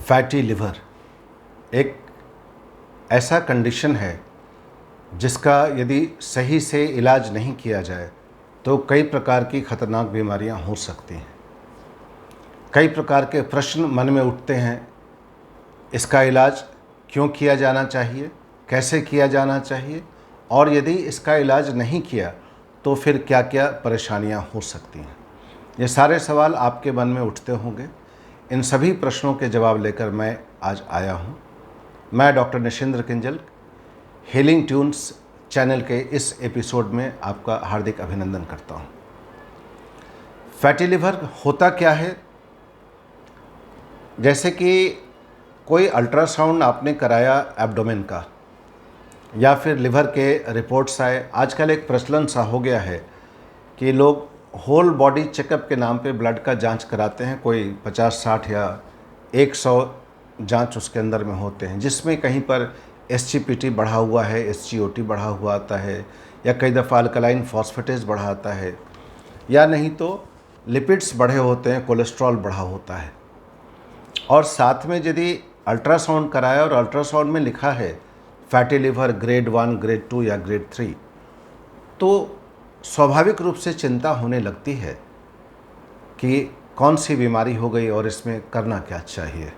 Fatty liver एक ऐसा condition है जिसका यदि सही से इलाज नहीं किया जाए तो कई प्रकार की खतरनाक बीमारियां हो सकती हैं। कई प्रकार के प्रश्न मन में उठते हैं, इसका इलाज क्यों किया जाना चाहिए, कैसे किया जाना चाहिए, और यदि इसका इलाज नहीं किया तो फिर क्या क्या परेशानियां हो सकती हैं। ये सारे सवाल आपके मन में उठते होंगे। इन सभी प्रश्नों के जवाब लेकर मैं आज आया हूँ। मैं doctor Nishindra Kinjal healing tunes channel के इस एपिसोड में आपका हार्दिक अभिनंदन करता हूँ। फैटी लिवर होता क्या है? जैसे कि कोई अल्ट्रासाउंड आपने कराया एब्डोमेन का या फिर लिवर के रिपोर्ट्स आए। आजकल एक प्रचलन सा हो गया है कि लोग होल बॉडी चेकअप के नाम पे ब्लड का जांच कराते हैं। कोई 50-60 या 100 जांच उसके अंदर में होते हैं, जिसमें कहीं पर SGPT बढ़ा हुआ है, SGOT बढ़ा हुआ आता है, या कई दफ़ा अल्कलाइन फॉस्फेटेज बढ़ा आता है, या नहीं तो लिपिड्स बढ़े होते हैं, कोलेस्ट्रॉल बढ़ा होता है। और साथ में यदि अल्ट्रासाउंड कराया और अल्ट्रासाउंड में लिखा है फैटी लिवर ग्रेड 1, ग्रेड 2 या ग्रेड 3, तो स्वाभाविक रूप से चिंता होने लगती है कि कौन सी बीमारी हो गई और इसमें करना क्या चाहिए।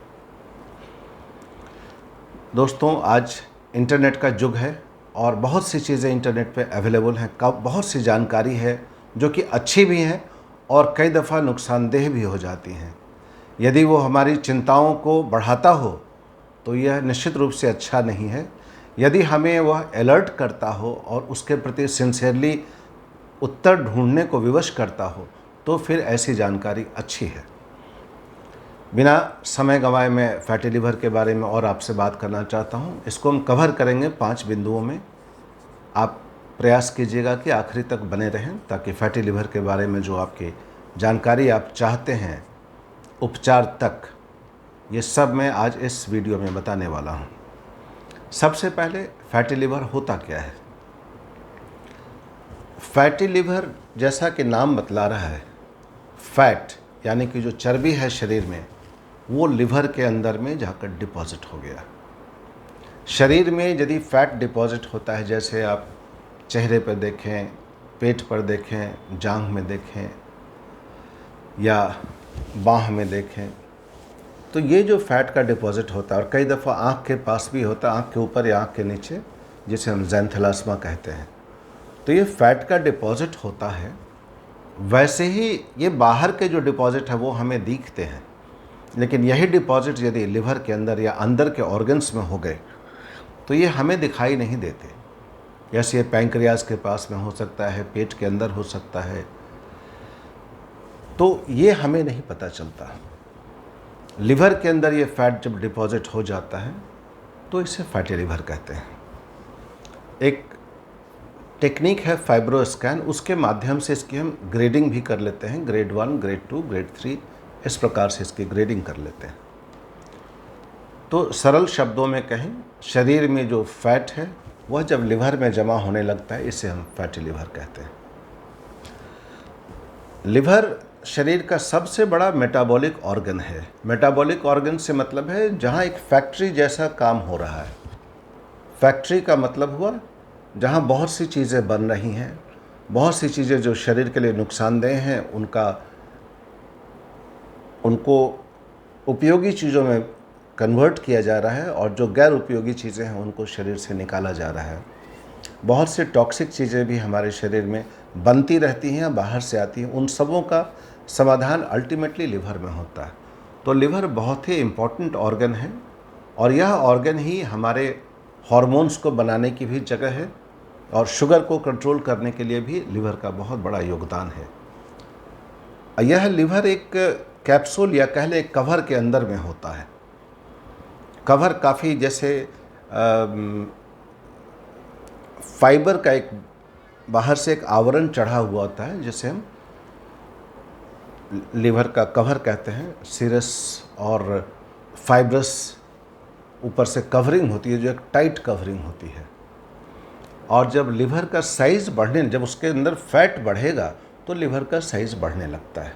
दोस्तों, आज इंटरनेट का युग है और बहुत सी चीज़ें इंटरनेट पे अवेलेबल हैं। बहुत सी जानकारी है जो कि अच्छी भी है और कई दफ़ा नुकसानदेह भी हो जाती हैं। यदि वो हमारी चिंताओं को बढ़ाता हो तो यह निश्चित रूप से अच्छा नहीं है। यदि हमें वह अलर्ट करता हो और उसके प्रति सिंसियरली उत्तर ढूंढने को विवश करता हो तो फिर ऐसी जानकारी अच्छी है। बिना समय गंवाए मैं फैटी लिवर के बारे में और आपसे बात करना चाहता हूँ। इसको हम कवर करेंगे 5 बिंदुओं में। आप प्रयास कीजिएगा कि आखिरी तक बने रहें ताकि फैटी लिवर के बारे में जो आपकी जानकारी आप चाहते हैं, उपचार तक, ये सब मैं आज इस वीडियो में बताने वाला हूँ। सबसे पहले फैटी लिवर होता क्या है? फैटी लिवर जैसा कि नाम बतला रहा है, फैट यानी कि जो चर्बी है शरीर में, वो लिवर के अंदर में जाकर डिपॉजिट हो गया। शरीर में यदि फैट डिपॉजिट होता है, जैसे आप चेहरे पर देखें, पेट पर देखें, जांघ में देखें या बाह में देखें, तो ये जो फैट का डिपॉजिट होता है, और कई दफ़ा आँख के पास भी होता है, आँख के ऊपर या आँख के नीचे, जिसे हम ज़ैंथेलास्मा कहते हैं, तो ये फैट का डिपॉजिट होता है। वैसे ही ये बाहर के जो डिपॉजिट है वो हमें दिखते हैं, लेकिन यही डिपॉजिट यदि लिवर के अंदर या अंदर के ऑर्गन्स में हो गए तो ये हमें दिखाई नहीं देते। जैसे ये पैंक्रियाज के पास में हो सकता है, पेट के अंदर हो सकता है, तो ये हमें नहीं पता चलता। लिवर के अंदर ये फैट जब डिपॉजिट हो जाता है तो इसे फैटी लिवर कहते हैं। एक टेक्निक है फाइब्रोस्कैन, उसके माध्यम से इसकी हम ग्रेडिंग भी कर लेते हैं। ग्रेड 1, ग्रेड 2, ग्रेड 3, इस प्रकार से इसकी ग्रेडिंग कर लेते हैं। तो सरल शब्दों में कहें, शरीर में जो फैट है वह जब लिवर में जमा होने लगता है, इसे हम फैटी लिवर कहते हैं। लिवर शरीर का सबसे बड़ा मेटाबॉलिक ऑर्गन है। मेटाबॉलिक ऑर्गन से मतलब है जहाँ एक फैक्ट्री जैसा काम हो रहा है। फैक्ट्री का मतलब हुआ जहाँ बहुत सी चीज़ें बन रही हैं, बहुत सी चीज़ें जो शरीर के लिए नुकसानदेह हैं उनको उपयोगी चीज़ों में कन्वर्ट किया जा रहा है, और जो गैर उपयोगी चीज़ें हैं उनको शरीर से निकाला जा रहा है। बहुत से टॉक्सिक चीज़ें भी हमारे शरीर में बनती रहती हैं, बाहर से आती हैं। उन सबों का समाधान अल्टीमेटली लिवर में होता है। तो लिवर बहुत ही इम्पॉर्टेंट ऑर्गन है, और यह ऑर्गन ही हमारे हार्मोन्स को बनाने की भी जगह है, और शुगर को कंट्रोल करने के लिए भी लिवर का बहुत बड़ा योगदान है। यह लिवर एक कैप्सूल या कह लें कवर के अंदर में होता है। कवर काफ़ी जैसे फाइबर का एक बाहर से एक आवरण चढ़ा हुआ होता है, जिसे हम लिवर का कवर कहते हैं। सिरस और फाइब्रस ऊपर से कवरिंग होती है, जो एक टाइट कवरिंग होती है। और जब लिवर का साइज़ बढ़ने, जब उसके अंदर फैट बढ़ेगा तो लिवर का साइज़ बढ़ने लगता है,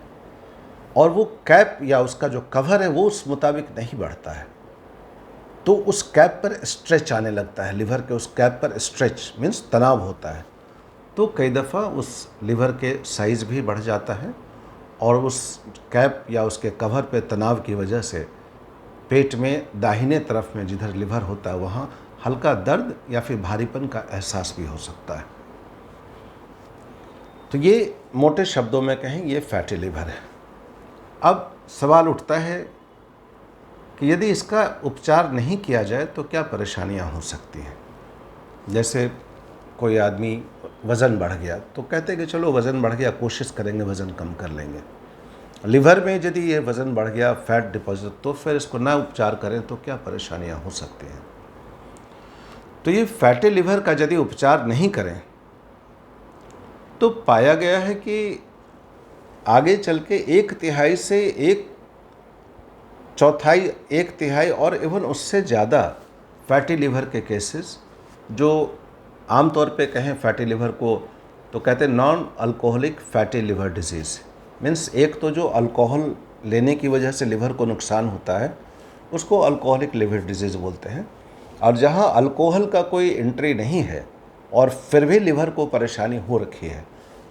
और वो कैप या उसका जो कवर है वो उस मुताबिक नहीं बढ़ता है, तो उस कैप पर स्ट्रेच आने लगता है, लिवर के उस कैप पर स्ट्रेच मीन्स तनाव होता है। तो कई दफ़ा उस लिवर के साइज़ भी बढ़ जाता है और उस कैप या उसके कवर पे तनाव की वजह से पेट में दाहिने तरफ में जिधर लिवर होता है वहाँ हल्का दर्द या फिर भारीपन का एहसास भी हो सकता है। तो ये मोटे शब्दों में कहें ये फैटी लिवर है। अब सवाल उठता है कि यदि इसका उपचार नहीं किया जाए तो क्या परेशानियां हो सकती हैं। जैसे कोई आदमी वज़न बढ़ गया तो कहते हैं कि चलो वज़न बढ़ गया, कोशिश करेंगे वज़न कम कर लेंगे। लिवर में यदि ये वज़न बढ़ गया, फैट डिपॉजिट, तो फिर इसको ना उपचार करें तो क्या परेशानियां हो सकती हैं। तो ये फैटी लिवर का यदि उपचार नहीं करें तो पाया गया है कि आगे चल के 1/3 से 1/4, 1/3 और इवन उससे ज़्यादा फैटी लिवर के केसेस, जो आमतौर पे कहें फैटी लिवर को तो कहते हैं non alcoholic fatty liver disease. Means एक तो जो अल्कोहल लेने की वजह से लिवर को नुकसान होता है उसको अल्कोहलिक लिवर डिजीज़ बोलते हैं, और जहाँ अल्कोहल का कोई एंट्री नहीं है और फिर भी लिवर को परेशानी हो रखी है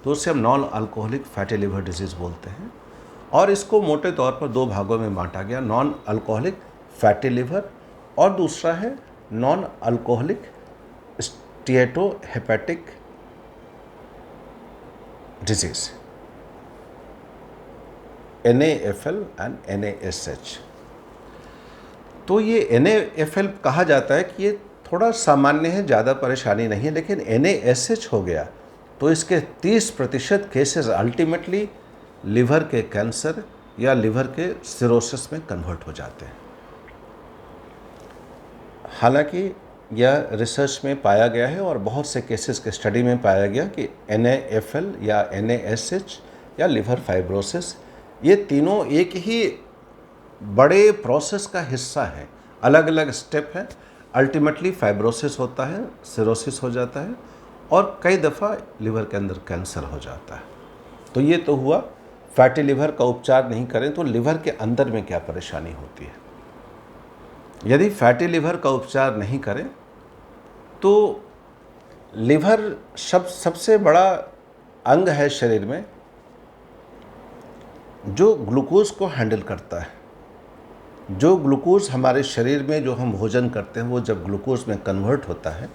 तो उसे हम non alcoholic fatty liver disease बोलते हैं। और इसको मोटे तौर पर 2 भागों में बांटा गया, नॉन अल्कोहलिक फैटी लिवर और दूसरा है non alcoholic steatohepatic disease, NAFL and NASH। तो ये NAFL कहा जाता है कि ये थोड़ा सामान्य है, ज़्यादा परेशानी नहीं है, लेकिन NASH हो गया तो इसके 30% केसेस अल्टीमेटली लिवर के कैंसर या लिवर के सिरोसिस में कन्वर्ट हो जाते हैं। हालांकि यह रिसर्च में पाया गया है और बहुत से केसेस के स्टडी में पाया गया कि NAFL या NASH या लिवर फाइब्रोसिस ये तीनों एक ही बड़े प्रोसेस का हिस्सा है, अलग अलग स्टेप है। अल्टीमेटली फाइब्रोसिस होता है, सिरोसिस हो जाता है और कई दफ़ा लिवर के अंदर कैंसर हो जाता है। तो ये तो हुआ फैटी लिवर का उपचार नहीं करें तो लिवर के अंदर में क्या परेशानी होती है। यदि फैटी लिवर का उपचार नहीं करें तो लिवर सबसे बड़ा अंग है शरीर में जो ग्लूकोज को हैंडल करता है। जो ग्लूकोज हमारे शरीर में जो हम भोजन करते हैं वो जब ग्लूकोज में कन्वर्ट होता है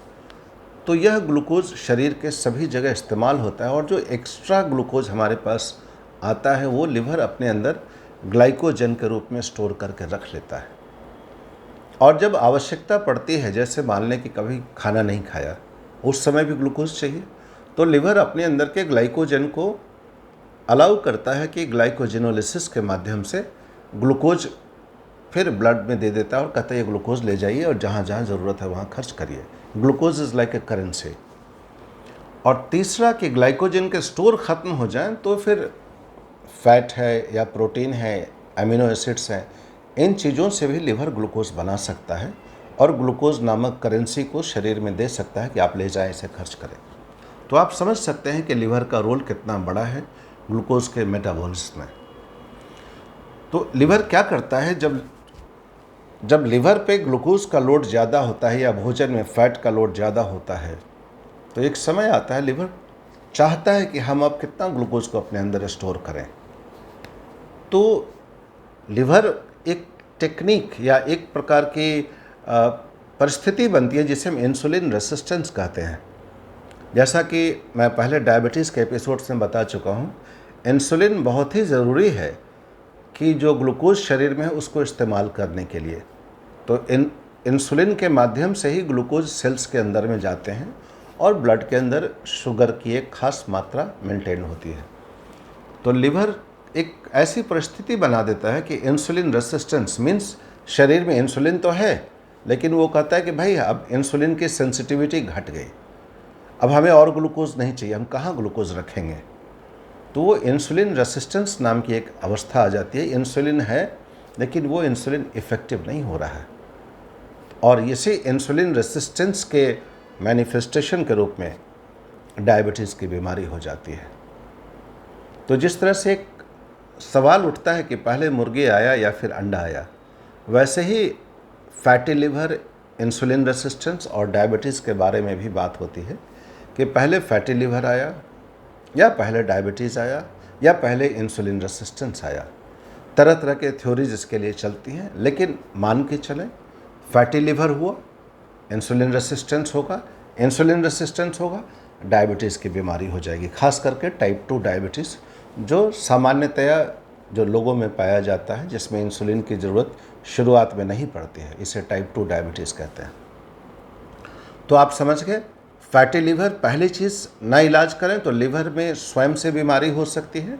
तो यह ग्लूकोज शरीर के सभी जगह इस्तेमाल होता है और जो एक्स्ट्रा ग्लूकोज हमारे पास आता है वो लिवर अपने अंदर ग्लाइकोजन के रूप में स्टोर करके रख लेता है। और जब आवश्यकता पड़ती है, जैसे मान लें कि कभी खाना नहीं खाया, उस समय भी ग्लूकोज चाहिए, तो लिवर अपने अंदर के ग्लाइकोजन को अलाउ करता है कि ग्लाइकोजिनोलिसिस के माध्यम से ग्लूकोज फिर ब्लड में दे देता है और कहता है ये ग्लूकोज ले जाइए और जहाँ जहाँ ज़रूरत है वहाँ खर्च करिए। Glucose is like a currency. और तीसरा कि ग्लाइकोजन के स्टोर ख़त्म हो जाएं तो फिर फैट है या प्रोटीन है, अमीनो एसिड्स हैं, इन चीज़ों से भी लिवर ग्लूकोज बना सकता है और ग्लूकोज नामक करेंसी को शरीर में दे सकता है कि आप ले जाएं, इसे खर्च करें। तो आप समझ सकते हैं कि लिवर का रोल कितना बड़ा है ग्लूकोज के मेटाबॉलिज्म में। तो लिवर क्या करता है, जब लिवर पे ग्लूकोज का लोड ज़्यादा होता है या भोजन में फैट का लोड ज़्यादा होता है तो एक समय आता है लिवर चाहता है कि हम अब कितना ग्लूकोज को अपने अंदर स्टोर करें। तो लिवर एक टेक्निक या एक प्रकार की परिस्थिति बनती है जिसे हम इंसुलिन रेसिस्टेंस कहते हैं। जैसा कि मैं पहले डायबिटीज़ के एपिसोड्स में बता चुका हूँ, इंसुलिन बहुत ही ज़रूरी है कि जो ग्लूकोज शरीर में है उसको इस्तेमाल करने के लिए। तो इंसुलिन के माध्यम से ही ग्लूकोज सेल्स के अंदर में जाते हैं और ब्लड के अंदर शुगर की एक खास मात्रा मेंटेन होती है। तो लिवर एक ऐसी परिस्थिति बना देता है कि इंसुलिन रेसिस्टेंस मीन्स शरीर में इंसुलिन तो है लेकिन वो कहता है कि भाई अब इंसुलिन की सेंसिटिविटी घट गई, अब हमें और ग्लूकोज नहीं चाहिए, हम कहाँ ग्लूकोज रखेंगे। तो वो इंसुलिन रेसिस्टेंस नाम की एक अवस्था आ जाती है। इंसुलिन है लेकिन वो इंसुलिन इफ़ेक्टिव नहीं हो रहा है और इसी इंसुलिन रेसिस्टेंस के मैनिफेस्टेशन के रूप में डायबिटीज़ की बीमारी हो जाती है। तो जिस तरह से एक सवाल उठता है कि पहले मुर्गी आया या फिर अंडा आया। वैसे ही फैटी लिवर, इंसुलिन रेसिस्टेंस और डायबिटीज़ के बारे में भी बात होती है कि पहले फैटी लिवर आया या पहले डायबिटीज़ आया या पहले इंसुलिन रेसिस्टेंस आया। तरह तरह के थ्योरीज इसके लिए चलती हैं, लेकिन मान के चलें फैटी लिवर हुआ, इंसुलिन रेसिस्टेंस होगा, इंसुलिन रेसिस्टेंस होगा, डायबिटीज़ की बीमारी हो जाएगी। खास करके टाइप 2 डायबिटीज़ जो सामान्यतया जो लोगों में पाया जाता है, जिसमें इंसुलिन की ज़रूरत शुरुआत में नहीं पड़ती है, इसे टाइप 2 डायबिटीज़ कहते हैं। तो आप समझ गए, फैटी लिवर पहली चीज़ ना इलाज करें तो लिवर में स्वयं से बीमारी हो सकती है,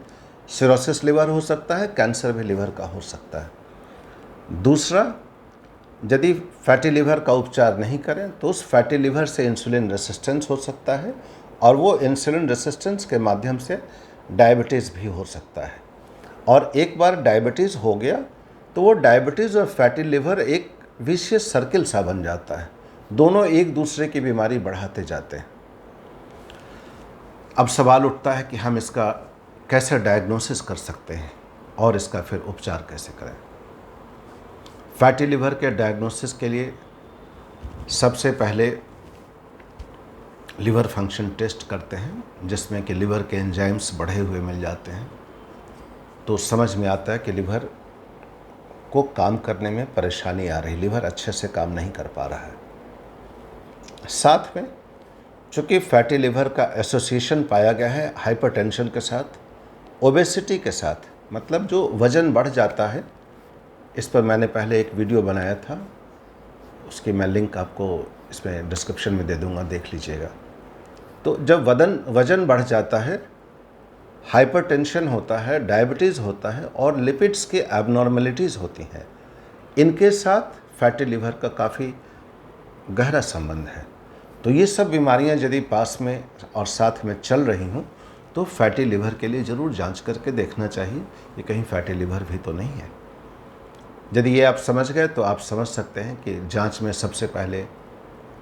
सिरोसिस लिवर हो सकता है, कैंसर भी लिवर का हो सकता है। दूसरा, यदि फैटी लिवर का उपचार नहीं करें तो उस फैटी लिवर से इंसुलिन रेसिस्टेंस हो सकता है और वो इंसुलिन रेसिस्टेंस के माध्यम से डायबिटीज़ भी हो सकता है। और एक बार डायबिटीज़ हो गया तो वो डायबिटीज़ और फैटी लिवर एक विशियस सर्किल सा बन जाता है, दोनों एक दूसरे की बीमारी बढ़ाते जाते हैं। अब सवाल उठता है कि हम इसका कैसे डायग्नोसिस कर सकते हैं और इसका फिर उपचार कैसे करें। फैटी लिवर के डायग्नोसिस के लिए सबसे पहले लिवर फंक्शन टेस्ट करते हैं, जिसमें कि लिवर के एंजाइम्स बढ़े हुए मिल जाते हैं। तो समझ में आता है कि लिवर को काम करने में परेशानी आ रही, लिवर अच्छे से काम नहीं कर पा रहा है। साथ में चूँकि फैटी लिवर का एसोसिएशन पाया गया है हाइपरटेंशन के साथ, ओबेसिटी के साथ, मतलब जो वज़न बढ़ जाता है। इस पर मैंने पहले एक वीडियो बनाया था, उसकी मैं लिंक आपको इसमें डिस्क्रिप्शन में दे दूंगा, देख लीजिएगा। तो जब वज़न बढ़ जाता है, हाइपरटेंशन होता है, डायबिटीज़ होता है और लिपिड्स की एबनॉर्मेलिटीज़ होती हैं, इनके साथ फैटी लिवर का काफ़ी गहरा संबंध है। तो ये सब बीमारियां यदि पास में और साथ में चल रही हों तो फैटी लिवर के लिए ज़रूर जांच करके देखना चाहिए कि कहीं फैटी लिवर भी तो नहीं है। यदि ये आप समझ गए तो आप समझ सकते हैं कि जांच में सबसे पहले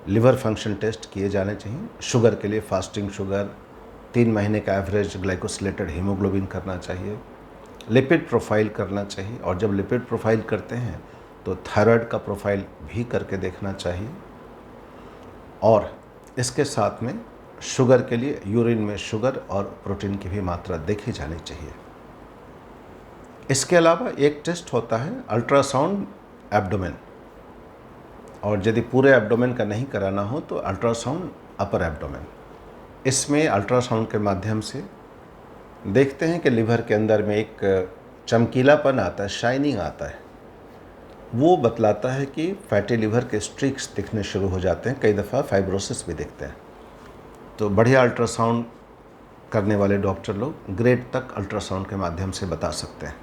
लिवर फंक्शन टेस्ट किए जाने चाहिए। शुगर के लिए फास्टिंग शुगर, 3 महीने का एवरेज ग्लाइकोसिलेटेड हीमोग्लोबिन करना चाहिए, लिपिड प्रोफाइल करना चाहिए, और जब लिपिड प्रोफाइल करते हैं तो थायराइड का प्रोफाइल भी करके देखना चाहिए। और इसके साथ में शुगर के लिए यूरिन में शुगर और प्रोटीन की भी मात्रा देखी जानी चाहिए। इसके अलावा एक टेस्ट होता है अल्ट्रासाउंड एब्डोमेन, और यदि पूरे एब्डोमेन का नहीं कराना हो तो अल्ट्रासाउंड अपर एब्डोमेन। इसमें अल्ट्रासाउंड के माध्यम से देखते हैं कि लिवर के अंदर में एक चमकीलापन आता है, शाइनिंग आता है, वो बतलाता है कि फैटी लिवर के स्ट्रिक्स दिखने शुरू हो जाते हैं, कई दफ़ा फाइब्रोसिस भी दिखते हैं। तो बढ़िया अल्ट्रासाउंड करने वाले डॉक्टर लोग ग्रेड तक अल्ट्रासाउंड के माध्यम से बता सकते हैं।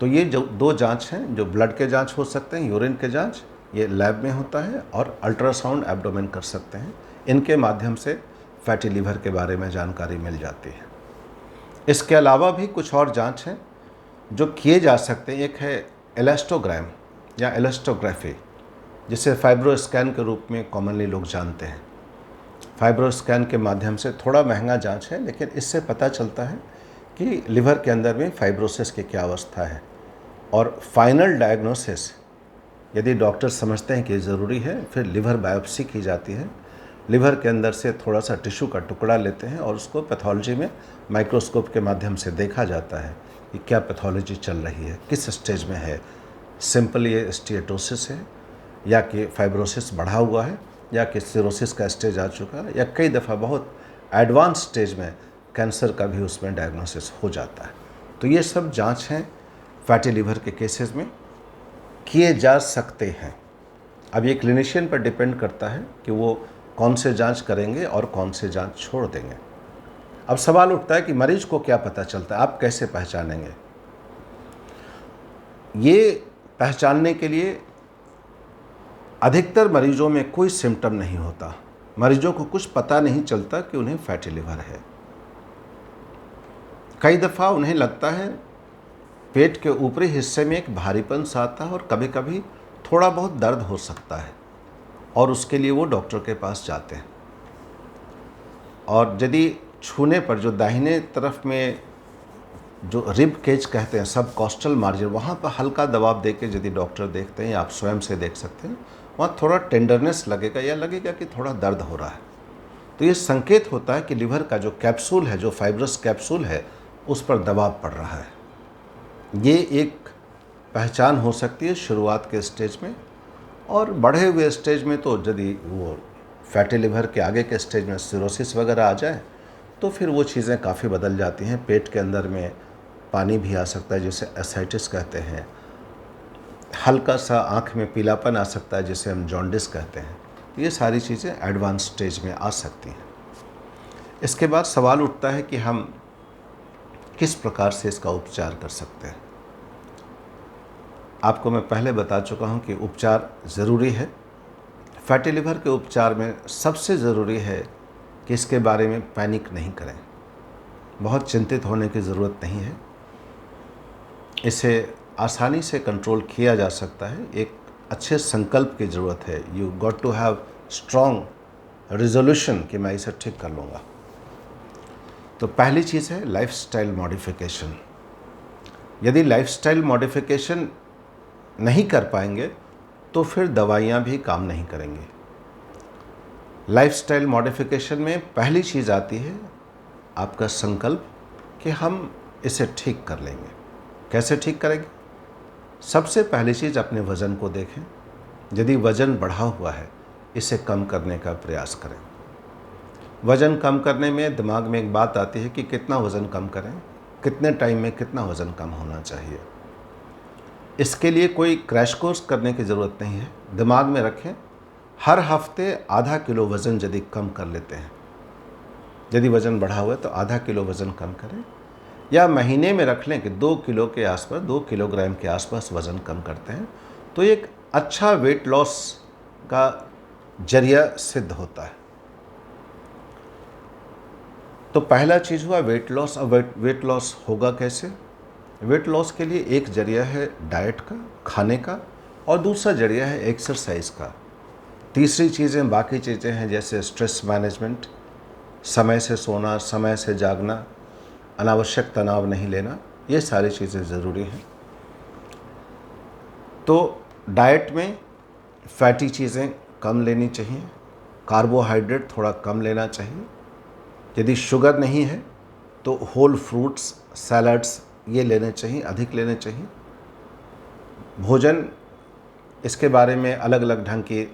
तो ये जो 2 जांच हैं, जो ब्लड के जांच हो सकते हैं, यूरिन के जांच ये लैब में होता है, और अल्ट्रासाउंड एब्डोमेन कर सकते हैं। इनके माध्यम से फैटी लिवर के बारे में जानकारी मिल जाती है। इसके अलावा भी कुछ और जांच हैं जो किए जा सकते हैं। एक है एलास्टोग्राम या एलास्टोग्राफी, जिसे फाइब्रोस्कैन के रूप में कॉमनली लोग जानते हैं। फाइब्रोस्कैन के माध्यम से थोड़ा महंगा जांच है, लेकिन इससे पता चलता है कि लिवर के अंदर में फाइब्रोसिस की क्या अवस्था है। और फाइनल डायग्नोसिस यदि डॉक्टर समझते हैं कि ज़रूरी है, फिर लिवर बायोप्सी की जाती है। लिवर के अंदर से थोड़ा सा टिश्यू का टुकड़ा लेते हैं और उसको पैथोलॉजी में माइक्रोस्कोप के माध्यम से देखा जाता है कि क्या पैथोलॉजी चल रही है, किस स्टेज में है। सिंपल ये स्टीएटोसिस है, या कि फाइब्रोसिस बढ़ा हुआ है, या कि सिरोसिस का स्टेज आ चुका है, या कई दफ़ा बहुत एडवांस स्टेज में कैंसर का भी उसमें डायग्नोसिस हो जाता है। तो ये सब जांच हैं फैटी लिवर के केसेस में किए जा सकते हैं। अब ये क्लिनिशियन पर डिपेंड करता है कि वो कौन से जांच करेंगे और कौन से जांच छोड़ देंगे। अब सवाल उठता है कि मरीज को क्या पता चलता है, आप कैसे पहचानेंगे? ये पहचानने के लिए अधिकतर मरीजों में कोई सिम्टम नहीं होता। मरीजों को कुछ पता नहीं चलता कि उन्हें फैटी लिवर है। कई दफ़ा उन्हें लगता है पेट के ऊपरी हिस्से में एक भारीपन सा आता है और कभी कभी थोड़ा बहुत दर्द हो सकता है, और उसके लिए वो डॉक्टर के पास जाते हैं। और यदि छूने पर जो दाहिने तरफ में जो रिब केज कहते हैं, सब कॉस्टल मार्जिन, वहाँ पर हल्का दबाव देके यदि डॉक्टर देखते हैं या आप स्वयं से देख सकते हैं, वहाँ थोड़ा टेंडरनेस लगेगा या लगेगा कि थोड़ा दर्द हो रहा है। तो ये संकेत होता है कि लिवर का जो कैप्सूल है, जो फाइब्रस कैप्सूल है, उस पर दबाव पड़ रहा है। ये एक पहचान हो सकती है शुरुआत के स्टेज में। और बढ़े हुए स्टेज में तो यदि वो फैटी लिवर के आगे के स्टेज में सिरोसिस वगैरह आ जाए तो फिर वो चीज़ें काफ़ी बदल जाती हैं। पेट के अंदर में पानी भी आ सकता है जिसे एसाइटिस कहते हैं, हल्का सा आँख में पीलापन आ सकता है जिसे हम जॉन्डिस कहते हैं। तो ये सारी चीज़ें एडवांस स्टेज में आ सकती हैं। इसके बाद सवाल उठता है कि हम किस प्रकार से इसका उपचार कर सकते हैं। आपको मैं पहले बता चुका हूँ कि उपचार ज़रूरी है। फैटी लिवर के उपचार में सबसे ज़रूरी है कि इसके बारे में पैनिक नहीं करें, बहुत चिंतित होने की ज़रूरत नहीं है। इसे आसानी से कंट्रोल किया जा सकता है। एक अच्छे संकल्प की ज़रूरत है। You got to have strong resolution कि मैं इसे ठीक कर लूँगा। तो पहली चीज़ है लाइफस्टाइल मॉडिफिकेशन। यदि लाइफस्टाइल मॉडिफिकेशन नहीं कर पाएंगे तो फिर दवाइयाँ भी काम नहीं करेंगी। लाइफस्टाइल मॉडिफिकेशन में पहली चीज़ आती है आपका संकल्प कि हम इसे ठीक कर लेंगे। कैसे ठीक करेंगे? सबसे पहली चीज़ अपने वज़न को देखें। यदि वज़न बढ़ा हुआ है, इसे कम करने का प्रयास करें। वज़न कम करने में दिमाग में एक बात आती है कि कितना वज़न कम करें, कितने टाइम में कितना वज़न कम होना चाहिए। इसके लिए कोई क्रैश कोर्स करने की ज़रूरत नहीं है। दिमाग में रखें, हर हफ्ते आधा किलो वज़न यदि कम कर लेते हैं, यदि वज़न बढ़ा हुआ है तो आधा किलो वज़न कम करें, या महीने में रख लें कि 2 किलो के आसपास, 2 किलोग्राम के आसपास वज़न कम करते हैं, तो एक अच्छा वेट लॉस का जरिया सिद्ध होता है। तो पहला चीज़ हुआ वेट लॉस। अब वेट लॉस होगा कैसे? वेट लॉस के लिए एक जरिया है डाइट का, खाने का, और दूसरा जरिया है एक्सरसाइज का। तीसरी चीज़ें बाकी चीज़ें हैं जैसे स्ट्रेस मैनेजमेंट, समय से सोना, समय से जागना, अनावश्यक तनाव नहीं लेना, ये सारी चीज़ें ज़रूरी हैं। तो डाइट में फैटी चीज़ें कम लेनी चाहिए, कार्बोहाइड्रेट थोड़ा कम लेना चाहिए। यदि शुगर नहीं है तो होल फ्रूट्स, सैलड्स ये लेने चाहिए, अधिक लेने चाहिए। भोजन, इसके बारे में अलग अलग ढंग की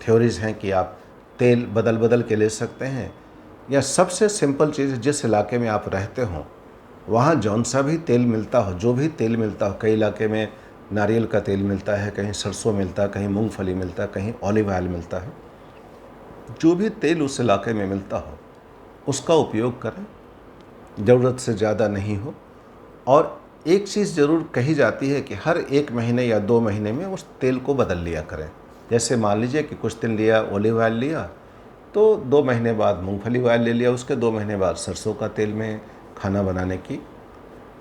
थ्योरीज़ हैं कि आप तेल बदल बदल के ले सकते हैं, या सबसे सिंपल चीज़, जिस इलाके में आप रहते हो वहाँ जौन सा भी तेल मिलता हो, जो भी तेल मिलता हो, कई इलाके में नारियल का तेल मिलता है, कहीं सरसों मिलता है, कहीं मूंगफली मिलता है, कहीं ऑलिव ऑयल मिलता है, जो भी तेल उस इलाके में मिलता हो उसका उपयोग करें, ज़रूरत से ज़्यादा नहीं हो। और एक चीज़ ज़रूर कही जाती है कि हर 1 महीने या 2 महीने में उस तेल को बदल लिया करें। जैसे मान लीजिए कि कुछ दिन लिया ऑलिव ऑयल लिया, तो 2 महीने बाद मूंगफली ऑयल ले लिया, उसके 2 महीने बाद सरसों का तेल में खाना बनाने की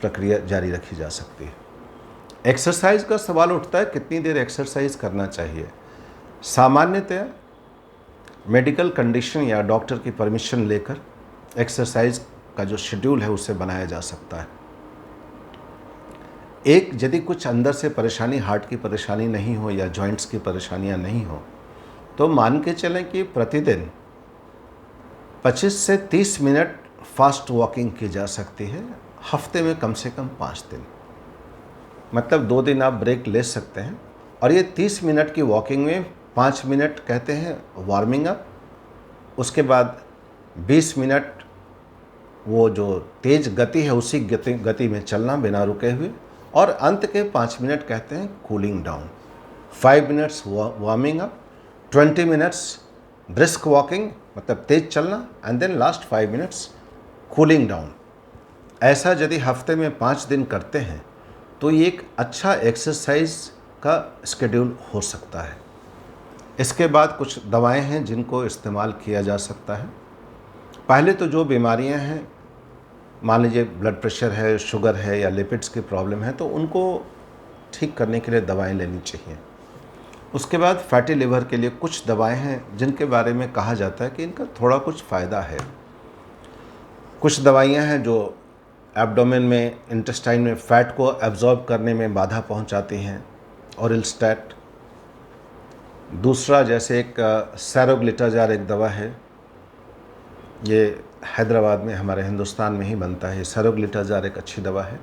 प्रक्रिया जारी रखी जा सकती है। एक्सरसाइज का सवाल उठता है, कितनी देर एक्सरसाइज करना चाहिए? सामान्यतः मेडिकल कंडीशन या डॉक्टर की परमिशन लेकर एक्सरसाइज का जो शेड्यूल है उसे बनाया जा सकता है। एक, यदि कुछ अंदर से परेशानी, हार्ट की परेशानी नहीं हो या जॉइंट्स की परेशानियां नहीं हो, तो मान के चलें कि प्रतिदिन 25 से 30 मिनट फास्ट वॉकिंग की जा सकती है, हफ्ते में कम से कम 5 दिन। मतलब 2 दिन आप ब्रेक ले सकते हैं। और ये 30 मिनट की वॉकिंग में 5 मिनट कहते हैं वार्मिंग अप, उसके बाद 20 मिनट वो जो तेज़ गति है उसी गति में चलना बिना रुके हुए, और अंत के 5 मिनट कहते हैं cooling down. 5 minutes warming up, 20 minutes brisk walking मतलब तेज चलना, and then last 5 minutes cooling down. ऐसा यदि हफ्ते में 5 दिन करते हैं तो ये एक अच्छा एक्सरसाइज का स्केड्यूल हो सकता है। इसके बाद कुछ दवाएं हैं जिनको इस्तेमाल किया जा सकता है। पहले तो जो बीमारियां हैं, मान लीजिए ब्लड प्रेशर है, शुगर है या लिपिड्स की प्रॉब्लम है, तो उनको ठीक करने के लिए दवाएं लेनी चाहिए। उसके बाद फैटी लिवर के लिए कुछ दवाएं हैं जिनके बारे में कहा जाता है कि इनका थोड़ा कुछ फ़ायदा है। कुछ दवाइयां हैं जो एब्डोमेन में, इंटेस्टाइन में फैट को एब्जॉर्ब करने में बाधा पहुंचाती हैं, ऑरिलस्टैट। दूसरा जैसे एक सैरोग्लिटाजार एक दवा है, ये हैदराबाद में, हमारे हिंदुस्तान में ही बनता है। सैरोग्लिटाजार एक अच्छी दवा है।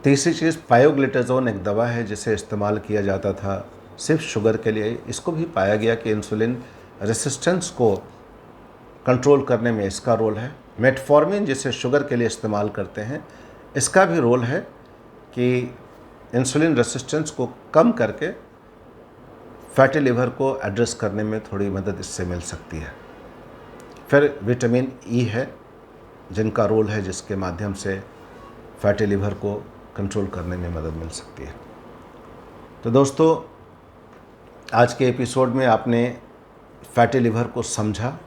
तीसरी चीज़ पायोग्लिटाजोन एक दवा है जिसे इस्तेमाल किया जाता था सिर्फ शुगर के लिए। इसको भी पाया गया कि इंसुलिन रेसिस्टेंस को कंट्रोल करने में इसका रोल है। मेटफॉर्मिन जिसे शुगर के लिए इस्तेमाल करते हैं, इसका भी रोल है कि इंसुलिन रेसिस्टेंस को कम करके फैटी लिवर को एड्रेस करने में थोड़ी मदद इससे मिल सकती है। फिर विटामिन ई है जिनका रोल है, जिसके माध्यम से फैटी लिवर को कंट्रोल करने में मदद मिल सकती है। तो दोस्तों, आज के एपिसोड में आपने फैटी लिवर को समझा,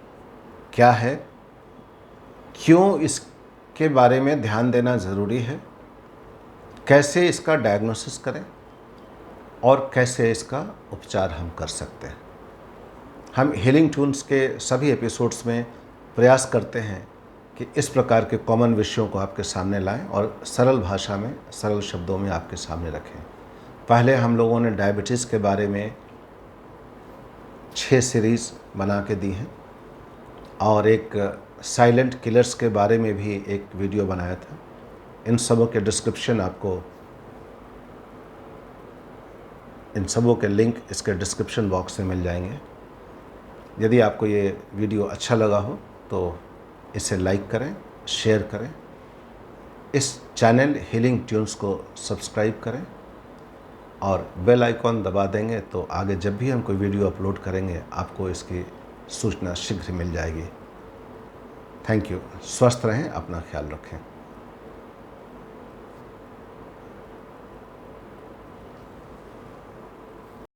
क्या है, क्यों इसके बारे में ध्यान देना ज़रूरी है, कैसे इसका डायग्नोसिस करें और कैसे इसका उपचार हम कर सकते हैं। हम हीलिंग ट्यून्स के सभी एपिसोड्स में प्रयास करते हैं कि इस प्रकार के कॉमन विषयों को आपके सामने लाएं और सरल भाषा में, सरल शब्दों में आपके सामने रखें। पहले हम लोगों ने डायबिटीज़ के बारे में 6 सीरीज़ बना के दी हैं और एक साइलेंट किलर्स के बारे में भी एक वीडियो बनाया था। इन सबों के डिस्क्रिप्शन आपको, इन सबों के लिंक इसके डिस्क्रिप्शन बॉक्स में मिल जाएंगे। यदि आपको ये वीडियो अच्छा लगा हो तो इसे लाइक करें, शेयर करें, इस चैनल हीलिंग ट्यून्स को सब्सक्राइब करें और बेल आइकॉन दबा देंगे तो आगे जब भी हम कोई वीडियो अपलोड करेंगे आपको इसकी सूचना शीघ्र मिल जाएगी। Thank you. स्वस्थ रहें, अपना ख्याल रखें।